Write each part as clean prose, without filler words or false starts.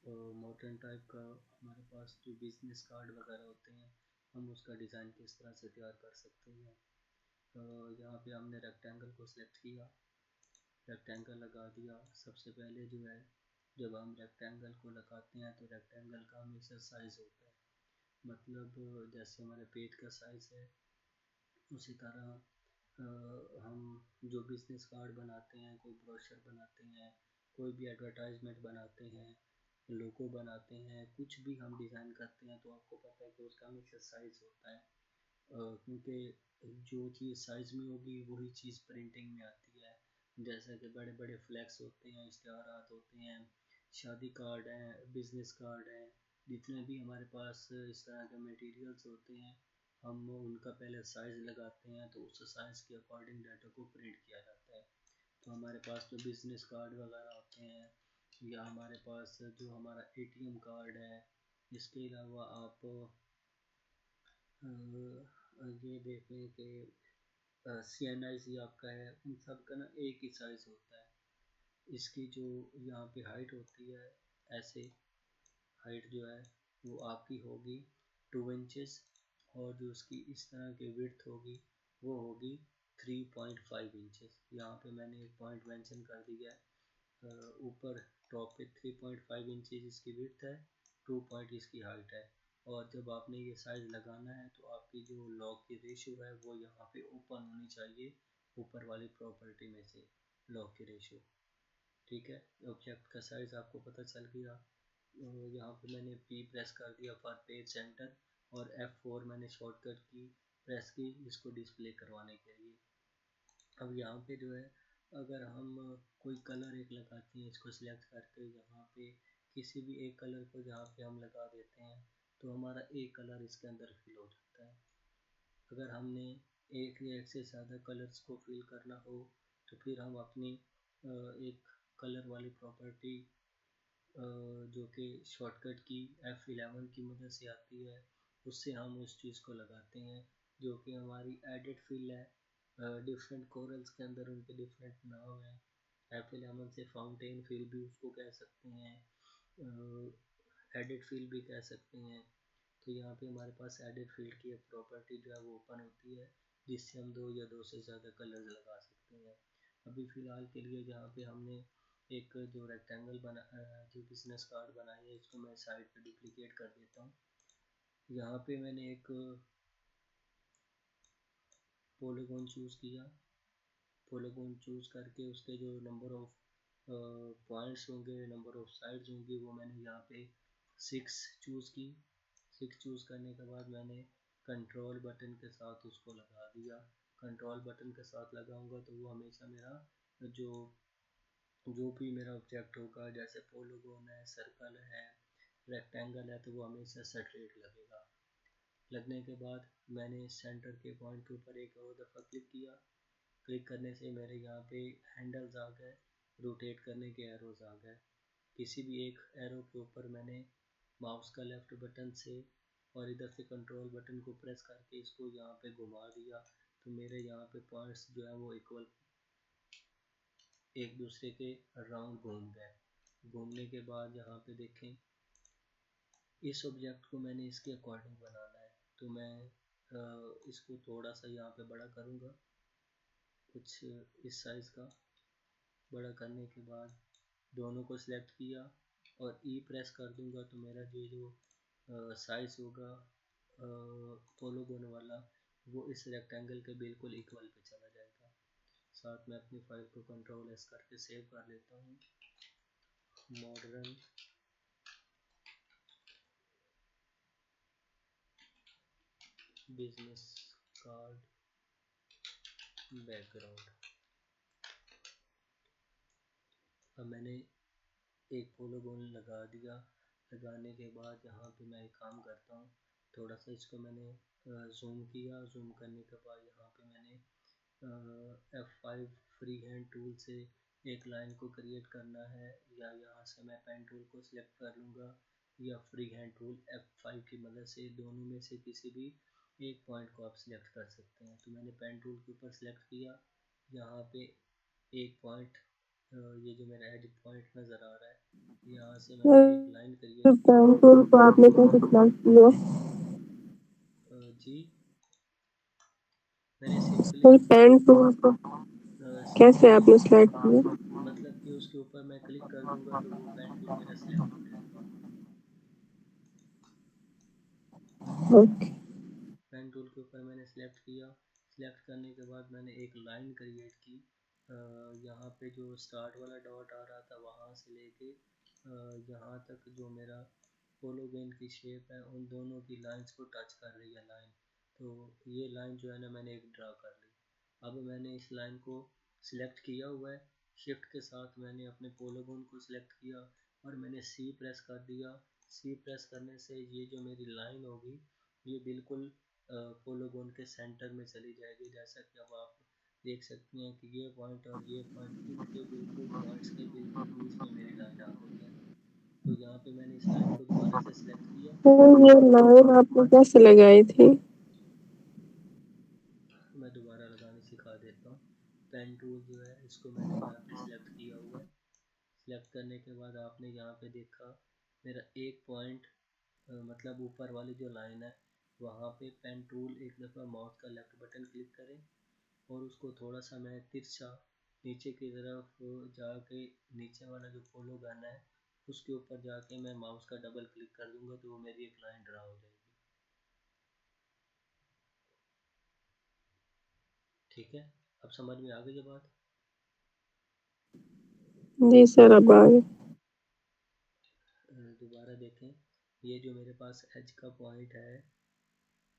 Modern type का हमारे पास जो बिजनेस कार्ड वगैरह होते हैं, हम उसका डिज़ाइन किस तरह से तैयार कर सकते हैं। यहाँ पे हमने रेक्टेंगल को सिलेक्ट किया, रेक्टेंगल लगा दिया। सबसे पहले जो है, जब हम रेक्टेंगल को लगाते हैं तो रेक्टेंगल का हमेशा साइज़ होता है, मतलब जैसे हमारे पेज का साइज़ है उसी तरह हम जो बिजनेस कार्ड बनाते हैं, कोई ब्रोशर बनाते हैं, कोई भी एडवर्टाइजमेंट बनाते हैं, लोगो बनाते हैं, कुछ भी हम डिज़ाइन करते हैं तो आपको पता है कि उसका हमेशा साइज़ होता है, क्योंकि जो चीज़ साइज़ में होगी वही चीज़ प्रिंटिंग में आती है। जैसा कि बड़े बड़े फ्लैक्स होते हैं, इश्तिहारात होते हैं, शादी कार्ड हैं, बिजनेस कार्ड हैं, जितने भी हमारे पास इस तरह के मटेरियल्स होते हैं, हम उनका पहले साइज़ लगाते हैं तो उस साइज़ के अकॉर्डिंग डाटा को प्रिंट किया जाता है। तो हमारे पास जो बिजनेस कार्ड वगैरह होते हैं, या हमारे पास जो हमारा एटीएम कार्ड है, इसके अलावा आप ये देखें कि CNIC आपका है, उन सब का ना एक ही साइज़ होता है। इसकी जो यहाँ पे हाइट होती है, ऐसे हाइट जो है वो आपकी होगी 2 इंचेस, और जो उसकी इस तरह की विड्थ होगी वो होगी 3.5 इंचेस। यहाँ पे मैंने एक पॉइंट मेंशन कर दिया है, ऊपर टॉप पे 3.5 इंचेस इसकी विड्थ है, 2 पॉइंट इसकी हाइट है। और जब आपने ये साइज़ लगाना है तो आपकी जो लॉक की रेशियो है वो यहाँ पे ओपन होनी चाहिए, ऊपर वाली प्रॉपर्टी में से लॉक की रेशियो। ठीक है, ऑब्जेक्ट का साइज़ आपको पता चल गया। यहाँ पे मैंने P प्रेस कर दिया फॉर पेज सेंटर, और F4 मैंने शॉर्टकट की प्रेस की इसको डिस्प्ले करवाने के लिए। अब यहाँ पे जो है, अगर हम कोई कलर एक लगाते हैं, इसको सिलेक्ट करके यहाँ पे किसी भी एक कलर को जहाँ पे हम लगा देते हैं तो हमारा एक कलर इसके अंदर फिल हो जाता है। अगर हमने एक या एक से ज़्यादा कलर्स को फिल करना हो तो फिर हम अपनी एक कलर वाली प्रॉपर्टी जो कि शॉर्टकट की F11 की मदद से आती है, उससे हम उस चीज़ को लगाते हैं, जो कि हमारी एडिट फिल है। डिफरेंट कोरल्स के अंदर उनके डिफरेंट नाम हैं। F11 से फाउंटेन फिल भी उसको कह सकते हैं, एडिट फिल भी कह सकते हैं। तो यहाँ पे हमारे पास एडिट फील्ड की एक प्रॉपर्टी जो है वो ओपन होती है, जिससे हम 2 या 2 से ज़्यादा कलर्स लगा सकते हैं। अभी फ़िलहाल के लिए जहाँ पे हमने एक जो रेक्टेंगल बना, जो बिजनेस कार्ड बनाई है, इसको मैं साइड पे डुप्लीकेट कर देता हूँ। यहाँ पे मैंने एक पॉलीगॉन चूज़ किया, पॉलीगॉन चूज़ करके उसके जो नंबर ऑफ पॉइंट्स होंगे, नंबर ऑफ साइड्स होंगी, वो मैंने यहाँ पे 6 चूज़ की। 6 चूज़ करने के बाद मैंने कंट्रोल बटन के साथ उसको लगा दिया। कंट्रोल बटन के साथ लगाऊंगा तो वो हमेशा मेरा जो जो भी मेरा ऑब्जेक्ट होगा, जैसे पॉलीगॉन है, सर्कल है, रेक्टेंगल है, तो वो हमेशा स्ट्रेट लगेगा। लगने के बाद मैंने सेंटर के पॉइंट के ऊपर एक और दफ़ा क्लिक किया। क्लिक करने से मेरे यहाँ पे हैंडल्स आ गए, रोटेट करने के एरोज आ गए। किसी भी एक एरो के ऊपर मैंने माउस का लेफ्ट बटन से और इधर से कंट्रोल बटन को प्रेस करके इसको यहाँ पे घुमा दिया, तो मेरे यहाँ पे पॉइंट्स जो है वो इक्वल एक दूसरे के राउंड घूम गए। घूमने के बाद यहाँ पे देखें, इस ऑब्जेक्ट को मैंने इसके अकॉर्डिंग बनाना है, तो मैं इसको थोड़ा सा यहाँ पे बड़ा करूँगा, कुछ इस साइज़ का। बड़ा करने के बाद दोनों को सिलेक्ट किया और ई प्रेस कर दूंगा तो मेरा जो साइज़ होगा पॉलीगॉन वाला, वो इस रेक्टेंगल के बिल्कुल इक्वल पे चला जाएगा। साथ में अपनी फाइल को कंट्रोल एस करके सेव कर लेता हूँ। Modern business card background. अब मैंने एक पॉलीगॉन लगा दिया। लगाने के बाद यहाँ पे मैं एक काम करता हूँ, थोड़ा सा इसको मैंने जूम किया। जूम करने के बाद यहाँ पे मैंने F5 फ्री हैंड टूल से एक लाइन को क्रिएट करना है, या यहाँ से मैं पेन टूल को सिलेक्ट कर लूँगा, या फ्री हैंड टूल F5 की मदद से, दोनों में से किसी भी एक पॉइंट को आप सिलेक्ट कर सकते हैं। तो मैंने पेन टूल के ऊपर सिलेक्ट किया, यहाँ पे एक पॉइंट ये जो मेरा एज पॉइंट नज़र आ रहा है, यहाँ से मैंने एक लाइन क्रिएट की। पेंटूल को आपने कैसे सिलेक्ट किया? जी, मैंने सिंपली पेन टूल को कैसे सिंपली आपने सिलेक्ट किया? मतलब कि उसके ऊपर मैं क्लिक कर दूंगा तो वो पेन टूल मेरा सिलेक्ट हो जाएगा। ओके। पेन टूल के ऊपर मैंने सिलेक्ट किया। सिलेक्ट करने के बाद मैंने एक लाइन क्रिएट की। यहाँ पे जो स्टार्ट वाला डॉट आ रहा था वहाँ से लेके यहाँ तक जो मेरा पोलोगोन की शेप है उन दोनों की लाइंस को टच कर रही है लाइन। तो ये लाइन जो है ना मैंने एक ड्रा कर ली। अब मैंने इस लाइन को सिलेक्ट किया हुआ है। शिफ्ट के साथ मैंने अपने पोलोगोन को सिलेक्ट किया और मैंने सी प्रेस कर दिया। सी प्रेस करने से ये जो मेरी लाइन होगी ये बिल्कुल पोलोगोन के सेंटर में चली जाएगी। जैसा कि अब आप देख सकते हैं कि ये पॉइंट और ये पॉइंट इनके बिल्कुल पॉइंट्स के बिल्कुल बीच में मेरी लाइन आ गई है। तो यहाँ पे मैंने इस लाइन को दोबारा से सिलेक्ट किया। तो ये लाइन आपने कैसे लगाई थी? मैं दोबारा लगाने सिखा देता हूँ। पेन टूल जो है इसको मैंने यहाँ पे सिलेक्ट किया हुआ है। सिलेक्ट करने के बाद आपने यहाँ पे देखा मेरा एक पॉइंट मतलब ऊपर वाली जो लाइन है वहाँ पे पेन टूल एक दफ़ा माउस का लेफ्ट बटन क्लिक करें और उसको थोड़ा सा मैं तिरछा नीचे की तरफ जाके नीचे वाला जो पोलोगन है उसके ऊपर जाके मैं माउस का डबल क्लिक कर दूंगा तो वो मेरी एक लाइन ड्रा हो जाएगी। ठीक है, अब समझ में आ गई ये बात? जी सर, अब आगे। दोबारा देखें, ये जो मेरे पास एज का पॉइंट है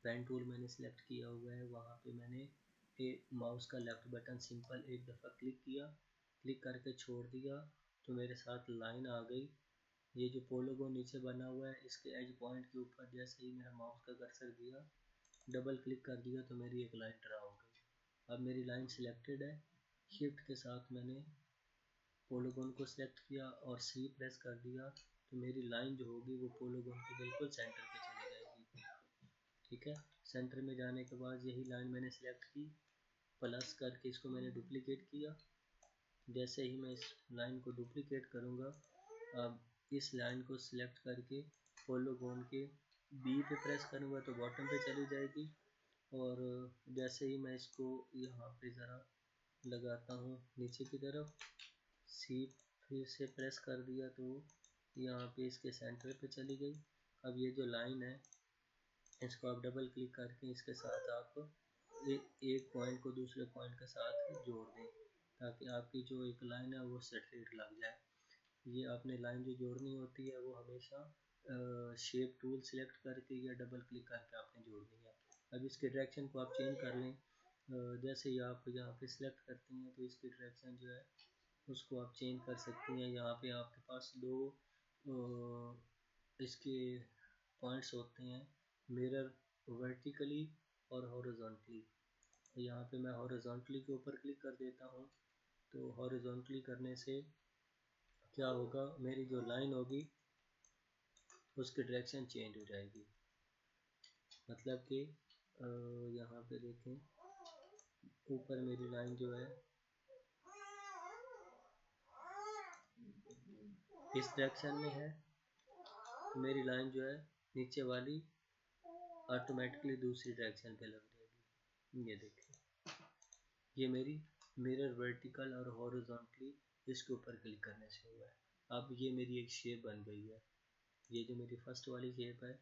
पेन टूल मैंने सिलेक्ट किया हुआ है वहाँ पे मैंने माउस का लेफ्ट बटन सिंपल एक दफ़ा क्लिक किया। क्लिक करके छोड़ दिया तो मेरे साथ लाइन आ गई। ये जो पोलोगोन नीचे बना हुआ है इसके एज पॉइंट के ऊपर जैसे ही मेरा माउस का कर्सर गया डबल क्लिक कर दिया तो मेरी एक लाइन ड्रा हो गई। अब मेरी लाइन सिलेक्टेड है। शिफ्ट के साथ मैंने पोलोगोन को सिलेक्ट किया और सी प्रेस कर दिया तो मेरी लाइन जो होगी वो पोलोगोन के बिल्कुल सेंटर पे चली जाएगी। ठीक है, सेंटर में जाने के बाद यही लाइन मैंने सिलेक्ट की, प्लस करके इसको मैंने डुप्लीकेट किया। जैसे ही मैं इस लाइन को डुप्लीकेट करूँगा अब इस लाइन को सिलेक्ट करके पोलोगोन के बी पे प्रेस करूँगा तो बॉटम पे चली जाएगी। और जैसे ही मैं इसको यहाँ पे ज़रा लगाता हूँ नीचे की तरफ, सी फिर से प्रेस कर दिया तो यहाँ पे इसके सेंटर पे चली गई। अब ये जो लाइन है इसको आप डबल क्लिक करके इसके साथ आप एक पॉइंट को दूसरे पॉइंट के साथ जोड़ दें ताकि आपकी जो एक लाइन है वो सेट लग जाए। ये आपने लाइन जो जोड़नी होती है वो हमेशा शेप टूल सिलेक्ट करके या डबल क्लिक करके आपने जोड़नी है। अब इसके डायरेक्शन को आप चेंज कर लें। जैसे ही आप यहाँ पे सिलेक्ट करते हैं तो इसकी डायरेक्शन जो है उसको आप चेंज कर सकती हैं। यहाँ पे आपके पास दो इसके पॉइंट्स होते हैं, मिरर वर्टिकली और हॉरिजॉन्टली। यहाँ पे मैं हॉरिजॉन्टली के ऊपर क्लिक कर देता हूँ तो हॉरिजॉन्टली करने से क्या होगा, मेरी जो लाइन होगी उसकी डायरेक्शन चेंज हो जाएगी। मतलब कि यहाँ पे देखें ऊपर मेरी लाइन जो है इस डायरेक्शन में है तो मेरी लाइन जो है नीचे वाली ऑटोमेटिकली दूसरी डायरेक्शन पे लग जाएगी। ये देखिए, ये मेरी मिरर वर्टिकल और हॉरिजॉन्टली इसके ऊपर क्लिक करने से हुआ है। अब ये मेरी एक शेप बन गई है। ये जो मेरी फर्स्ट वाली शेप है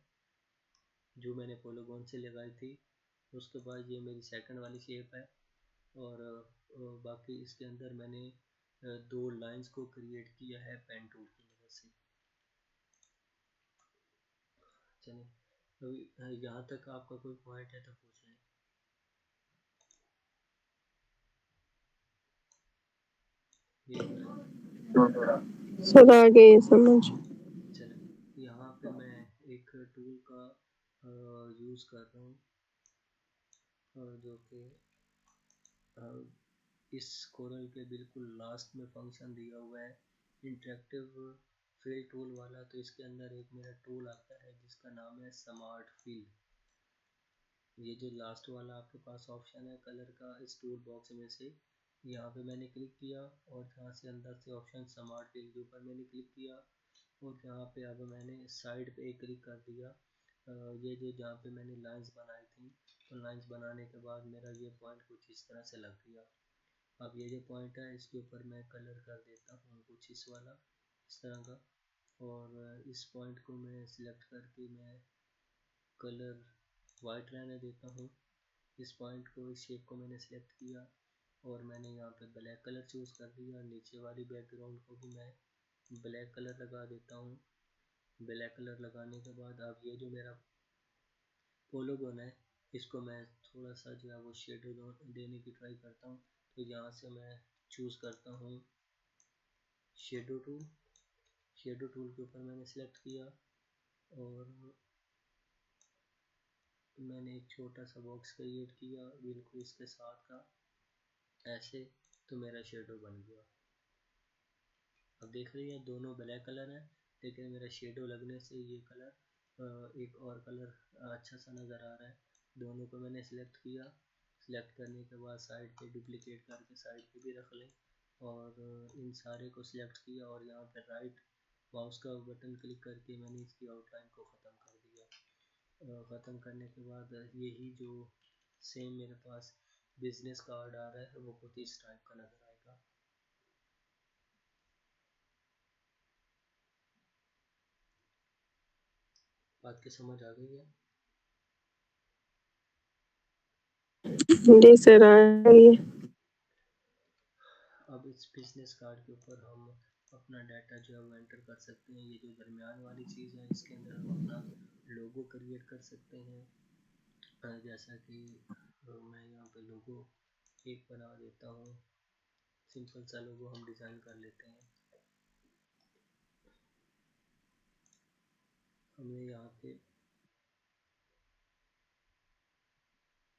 जो मैंने पोलोगोन से लगाई थी, उसके बाद ये मेरी सेकंड वाली शेप है। और बाकी इसके अंदर मैंने दो लाइंस को क्रिएट किया है पेन टूल की मदद से। चलिए अभी यहाँ तक आपका कोई पॉइंट है तो पूछ लें। ये सर आ गई समझ। चलिए यहाँ पे मैं एक टूल का यूज़ कर रहा हूँ जो कि इस कोरल के बिल्कुल लास्ट में फंक्शन दिया हुआ है इंटरेक्टिव फिल टूल वाला। तो इसके अंदर एक मेरा टूल आता है जिसका नाम है स्मार्ट फिल। ये जो लास्ट वाला आपके पास ऑप्शन है कलर का इस टूल बॉक्स में से यहाँ पे मैंने क्लिक किया और यहाँ से अंदर से ऑप्शन स्मार्ट फील के ऊपर मैंने क्लिक किया और यहाँ पे अब मैंने साइड पे एक क्लिक कर दिया। ये जो जहाँ पे मैंने लाइंस बनाई थी, तो लाइंस बनाने के बाद मेरा ये पॉइंट कुछ इस तरह से लग गया। अब ये जो पॉइंट है इसके ऊपर मैं कलर कर देता हूँ कुछ इस वाला, इस तरह का, और इस पॉइंट को मैं सिलेक्ट करके मैं कलर वाइट रहने देता हूँ। इस पॉइंट को, इस शेप को मैंने सिलेक्ट किया और मैंने यहाँ पे ब्लैक कलर चूज़ कर दिया। नीचे वाली बैकग्राउंड को भी मैं ब्लैक कलर लगा देता हूँ। ब्लैक कलर लगाने के बाद अब ये जो मेरा पोलोगोन है, इसको मैं थोड़ा सा जो है वो शेडो देने की ट्राई करता हूँ। तो यहाँ से मैं चूज़ करता हूँ शेडो टूल। शेडो टूल के ऊपर मैंने सिलेक्ट किया और मैंने एक छोटा सा बॉक्स क्रिएट किया बिल्कुल इसके साथ का, ऐसे। तो मेरा शेडो बन गया। अब देख रही है दोनों ब्लैक कलर है, लेकिन मेरा शेडो लगने से ये कलर एक और कलर अच्छा सा नज़र आ रहा है। दोनों को मैंने सिलेक्ट किया। सिलेक्ट करने के बाद साइड पे डुप्लीकेट करके साइड पे भी रख लें और इन सारे को सिलेक्ट किया और यहाँ पे राइट माउस का बटन क्लिक करके मैंने इसकी आउटलाइन को ख़त्म कर दिया। ख़त्म करने के बाद यही जो सेम मेरे पास बिजनेस कार्ड आ रहा है वो कुछ इस टाइप का नज़र आएगा। बात की समझ आ गई है? जी सर, आ गई है। अब इस बिजनेस कार्ड के ऊपर हम अपना डाटा जो है वो एंटर कर सकते हैं। ये जो दरमियान वाली चीज़ है इसके अंदर हम अपना लोगो क्रिएट कर सकते हैं। जैसा कि मैं यहाँ पे लोगो एक बना देता हूँ। सिंपल सा लोगो हम डिज़ाइन कर लेते हैं। हमने यहाँ पे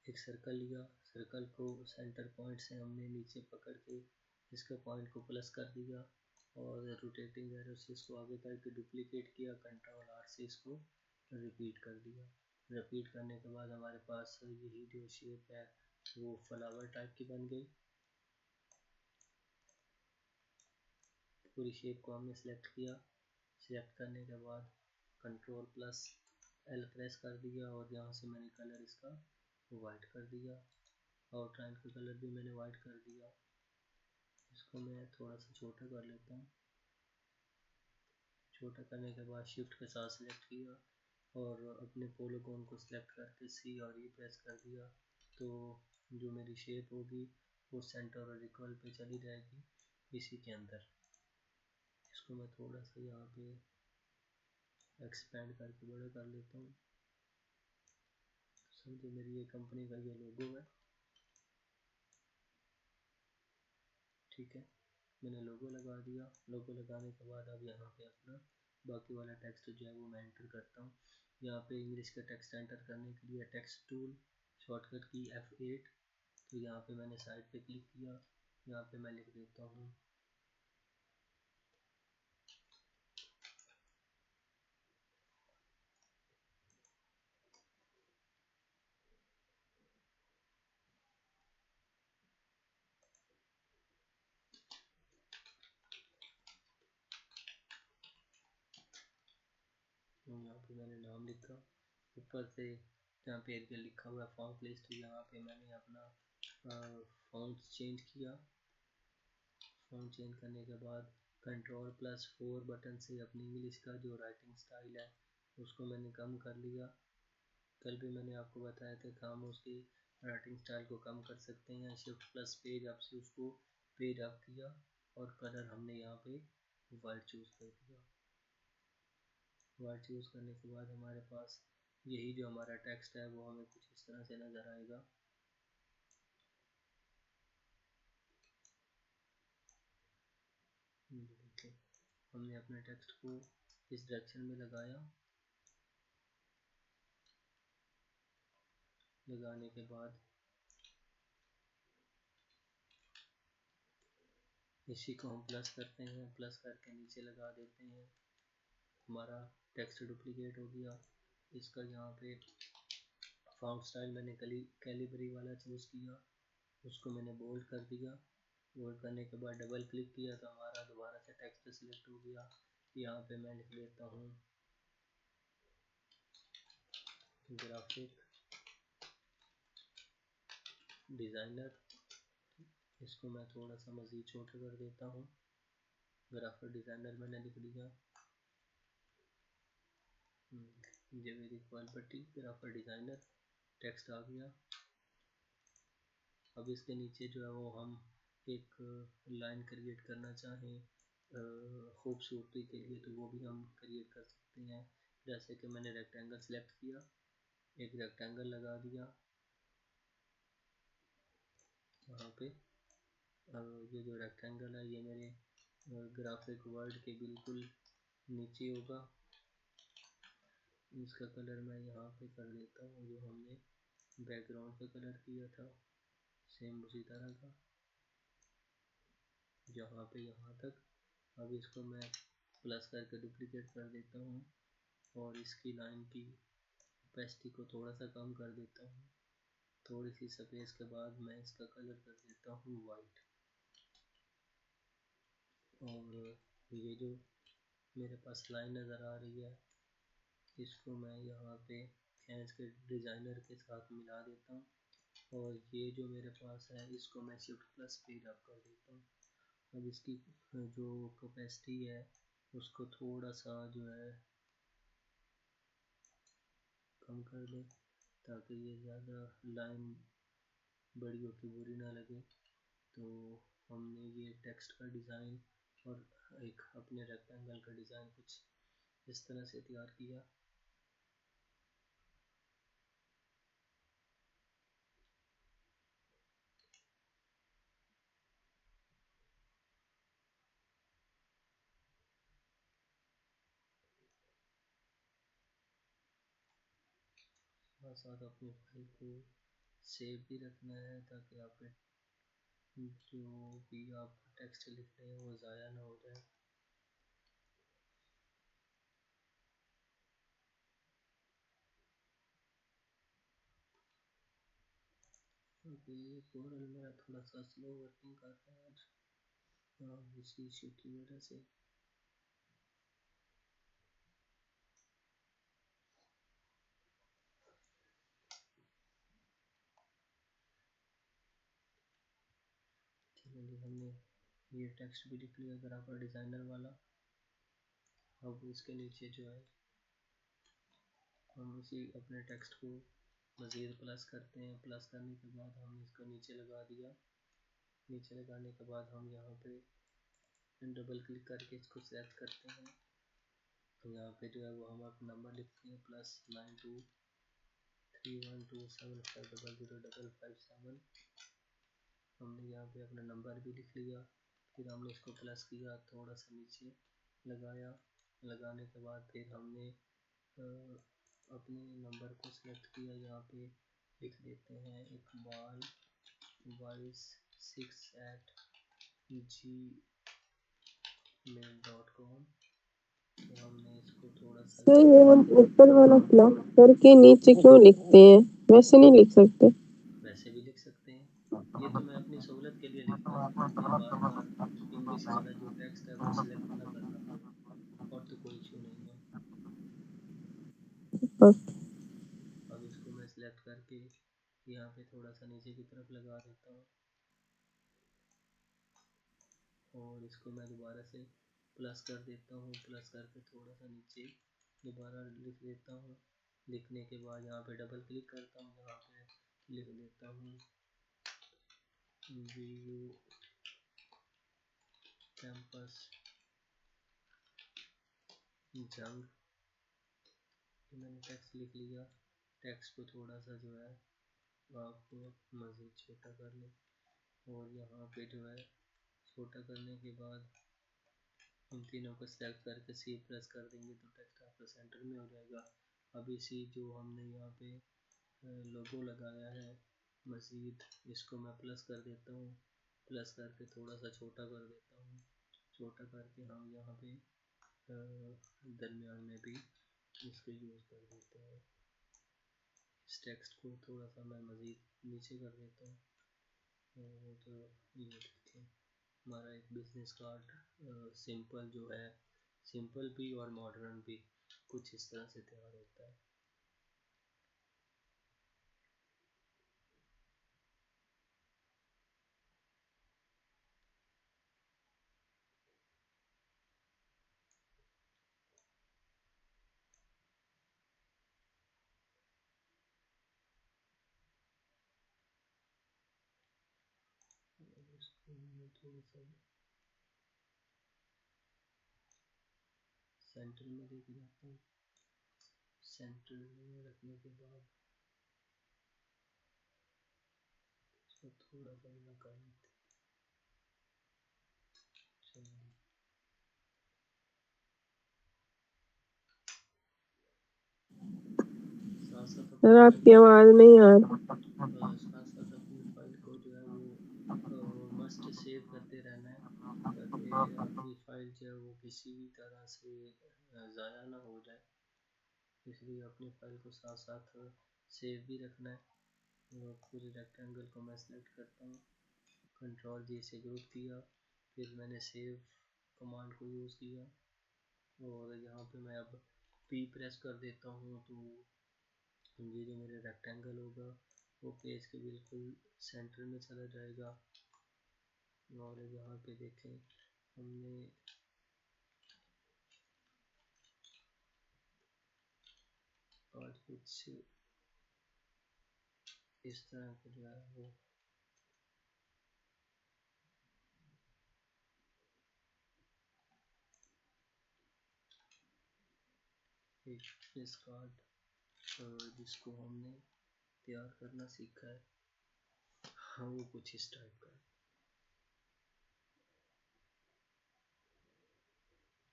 एक सर्कल लिया, सर्कल को सेंटर पॉइंट से हमने नीचे पकड़ के इसके पॉइंट को प्लस कर दिया और रोटेटिंग एरो से इसको आगे करके डुप्लीकेट किया, कंट्रोल आर से इसको रिपीट कर दिया। रिपीट करने के बाद हमारे पास यही जो शेप है वो फ्लावर टाइप की बन गई। पूरी शेप को हमने सिलेक्ट किया। सिलेक्ट करने के बाद कंट्रोल प्लस एल प्रेस कर दिया और यहाँ से मैंने कलर इसका वाइट कर दिया। आउटलाइन का कलर भी मैंने वाइट कर दिया। इसको मैं थोड़ा सा छोटा कर लेता हूँ। छोटा करने के बाद शिफ्ट के साथ सिलेक्ट किया और अपने पोलीगॉन को सिलेक्ट करके सी और ई प्रेस कर दिया। तो जो मेरी शेप होगी वो सेंटर और इक्वल पे चली जाएगी इसी के अंदर। इसको मैं थोड़ा सा यहाँ पे एक्सपेंड करके बड़ा कर लेता हूँ। समझो मेरी ये कंपनी का ये लोगो है, ठीक है। मैंने लोगो लगा दिया। लोगो लगाने के बाद अब यहाँ पे अपना बाकी वाला टेक्स्ट जो है वो मैं एंटर करता हूँ। यहाँ पे इंग्लिश का टेक्स्ट एंटर करने के लिए टेक्स्ट टूल, शॉर्टकट की F8। तो यहाँ पे मैंने साइड पे क्लिक किया। यहाँ पे मैं लिख देता हूँ यहाँ पे मैंने नाम लिखा। ऊपर से यहाँ पे एरियल लिखा हुआ है फॉन्ट प्लेस, तो यहाँ पे मैंने अपना फॉन्ट चेंज किया। फॉन्ट चेंज करने के बाद कंट्रोल प्लस 4 बटन से अपनी इंग्लिश का जो राइटिंग स्टाइल है उसको मैंने कम कर लिया। कल भी मैंने आपको बताया था कि हम उसकी राइटिंग स्टाइल को कम कर सकते हैं। शिफ्ट प्लस पेज अप से उसको पेज अप किया और कलर हमने यहाँ पे वाइट चूज़ कर दिया। वाइट चूज़ करने के बाद हमारे पास यही जो हमारा टेक्स्ट है वो हमें कुछ इस तरह से नज़र आएगा। देखिए हमने अपने टेक्स्ट को इस डायरेक्शन में लगाया। लगाने के बाद इसी को हम प्लस करते हैं, प्लस करके नीचे लगा देते हैं। हमारा टेक्स्ट डुप्लीकेट हो गया। इसका यहाँ पे फॉन्ट स्टाइल मैंने कैलिबरी वाला चूज़ किया, उसको मैंने बोल्ड कर दिया। वर्ड करने के बाद डबल क्लिक किया तो हमारा दोबारा से टेक्स्ट सिलेक्ट हो गया। यहाँ पे मैं लिख लेता हूँ ग्राफिक डिज़ाइनर। इसको मैं थोड़ा सा मज़ीद छोटा कर देता हूँ। ग्राफिक डिज़ाइनर मैंने लिख दिया। Generic quality graphic designer text आ गया। अब इसके नीचे जो है वो हम एक लाइन क्रिएट करना चाहें खूबसूरती के लिए तो वो भी हम क्रिएट कर सकते हैं। जैसे कि मैंने रेक्टेंगल सेलेक्ट किया, एक रेक्टेंगल लगा दिया यहाँ पे। ये जो रेक्टेंगल है ये मेरे ग्राफिक वर्ड के बिल्कुल नीचे होगा। इसका कलर मैं यहाँ पे कर देता हूँ जो हमने बैकग्राउंड का कलर किया था, सेम उसी तरह का यहाँ पे यहाँ तक। अब इसको मैं प्लस करके डुप्लीकेट कर देता हूँ और इसकी लाइन की ओपेसिटी को थोड़ा सा कम कर देता हूँ। थोड़ी सी स्पेस के बाद मैं इसका कलर कर देता हूँ वाइट। और ये जो मेरे पास लाइन नज़र आ रही है इसको मैं यहाँ पे कैच के डिज़ाइनर के साथ मिला देता हूँ और ये जो मेरे पास है इसको मैं शिफ्ट प्लस स्पीड अप कर देता हूँ। अब इसकी जो कैपेसिटी है उसको थोड़ा सा जो है कम कर दें ताकि ये ज़्यादा लाइन बड़ी होकर बुरी ना लगे। तो हमने ये टेक्स्ट का डिज़ाइन और एक अपने रेक्टेंगल का डिज़ाइन कुछ इस तरह से तैयार किया। साथ साथ अपनी फाइल को सेव भी रखना है ताकि आपके जो भी आप टेक्स्ट लिख रहे हैं वो ज़ाया ना हो जाए। क्योंकि ये कोरल मेरा थोड़ा सा स्लो वर्किंग कर रहा है आज इसी इशू की वजह से। चलिए हमने ये टेक्स्ट भी लिख लिया ग्राफिक डिज़ाइनर वाला। अब इसके नीचे जो है हम उसी अपने टेक्स्ट को मज़ीद प्लस करते हैं। प्लस करने के बाद हम इसको नीचे लगा दिया। नीचे लगाने के बाद हम यहाँ पे डबल क्लिक करके इसको सेलेक्ट करते हैं। तो यहाँ पे जो है वो हम अपना नंबर लिखते हैं +923127500055। हमने यहाँ पे अपना नंबर भी लिख लिया। फिर हमने इसको प्लस किया, थोड़ा सा नीचे लगाया। लगाने के बाद फिर हमने अपने नंबर को सिलेक्ट किया। यहाँ पे लिख देते हैं इकबाल voice6@gmail.com। तो हमने इसको थोड़ा सा सर ये हम ऊपर वाला प्लस करके नीचे क्यों लिखते हैं? वैसे नहीं लिख सकते? वैसे भी लिख सकते हैं। ये तो मैं अपनी सहूलत के लिए लिखता हूँ ताकि बार बार इंग्लिश वाला जो टेक्स्ट है वो सिलेक्ट ना करना पड़े, और तो कोई इशू नहीं है। अब इसको मैं सिलेक्ट करके यहाँ पे थोड़ा सा नीचे की तरफ लगा देता हूँ और इसको मैं दोबारा से प्लस कर देता हूँ। प्लस करके थोड़ा सा नीचे दोबारा लिख देता हूँ। लिखने के बाद यहाँ पे डबल क्लिक करता हूँ। यहाँ पे लिख देता हूँ VU कैंपस जंग। मैंने टेक्स्ट लिख लिया। टेक्स्ट को थोड़ा सा जो है आपको मज़ीद छोटा कर लें और यहाँ पे जो है छोटा करने के बाद इन तीनों को सेलेक्ट करके सी प्रेस कर देंगे तो टेक्स्ट आपका सेंटर में हो जाएगा। अब इसी जो हमने यहाँ पे लोगो लगाया है मज़ीद इसको मैं प्लस कर देता हूँ। प्लस करके थोड़ा सा छोटा कर देता हूँ। छोटा करके हम यहाँ पे दरमियान में भी इसको यूज़ कर देते हैं। इस टेक्स्ट को थोड़ा सा मैं मज़ीद नीचे कर देता हूँ। तो ये देखें हमारा एक बिजनेस कार्ड सिंपल जो है, सिंपल भी और मॉडर्न भी कुछ इस तरह से तैयार होता है। इसको मैं थोड़ा सा सेंटर में लेके जाता हूँ। सेंटर में रखने के बाद इसको थोड़ा सा बड़ा कर लेते हैं। चलिए, साथ साथ अपनी सर फाइल आपकी आवाज नहीं आ रही। साथ साथ अपनी फाइल को जो है वो मस्ट सेव करते रहना है, ताकि अपनी फाइल जो है वो किसी भी तरह से ज़ाया ना हो जाए। इसलिए अपनी फाइल को साथ साथ सेव भी रखना है। पूरे रेक्टेंगल को मैं सेलेक्ट करता हूँ, कंट्रोल जी से ग्रुप किया, फिर मैंने सेव कमांड को यूज़ किया और यहाँ पे मैं अब पी प्रेस कर देता हूँ, तो ये जो मेरे रेक्टेंगल होगा वो पेज के बिल्कुल सेंटर में चला जाएगा। और यहाँ पे देखें, हमने आज कुछ इस तरह का जो है वो एक फेस कार्ड जिसको हमने तैयार करना सीखा है, हाँ वो कुछ इस टाइप का है।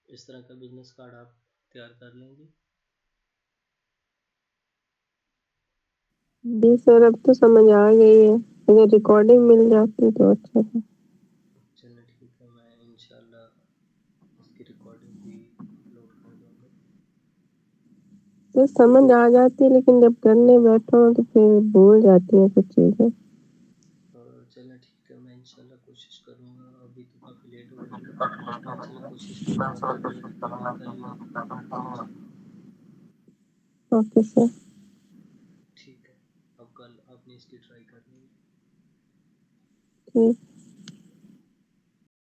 इस तरह का बिजनेस कार्ड आप तैयार कर लेंगे। जी सर, अब तो समझ आ गई है। अगर रिकॉर्डिंग मिल जाती तो अच्छा था। चलिए ठीक है, मैं इंशाल्लाह इसकी रिकॉर्डिंग भी अपलोड कर दूंगा। तो समझ आ जाती है, लेकिन जब करने बैठो तो फिर भूल जाती है कुछ चीजें। और चलिए ठीक है, मैं इंशाल्लाह कोशिश करूँगा। अभी तो काफ़ी लेट हो गया है, मैं इंशाल्लाह कोशिश करूँगा कि ये रिकॉर्डिंग कल ही हो जाए। Okay sir. ठीक है, अब कल आपने इसकी ट्राई करनी है। ठीक।